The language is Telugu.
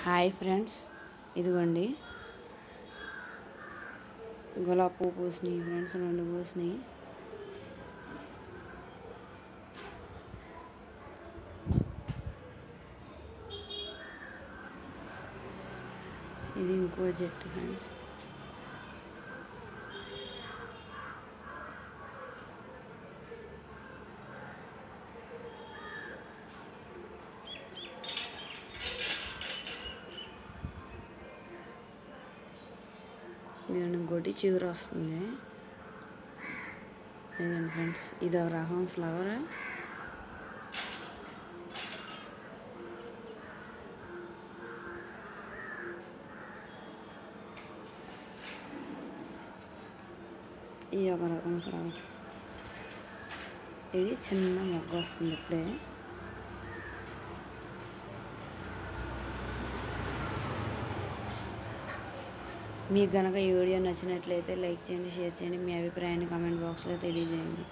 హాయ్ ఫ్రెండ్స్, ఇదిగోండి గులాబీ పువ్వు పూసినాయి ఫ్రెండ్స్, 2 పూసినాయి. ఇది ఇంకో చెట్టు ఫ్రెండ్స్. ఇదండి గొడ్డి చిగురు వస్తుంది. ఇదండి ఫ్రెండ్స్, ఇది ఒక రకం ఫ్లవర్. ఇది ఒక రకం ఫ్లవర్స్. ఇది చిన్న మొగ్గ వస్తుంది ఇప్పుడే. మీకు కనుక ఈ వీడియో నచ్చినట్లయితే లైక్ చేయండి, షేర్ చేయండి, మీ అభిప్రాయాన్ని కామెంట్ బాక్స్లో తెలియజేయండి.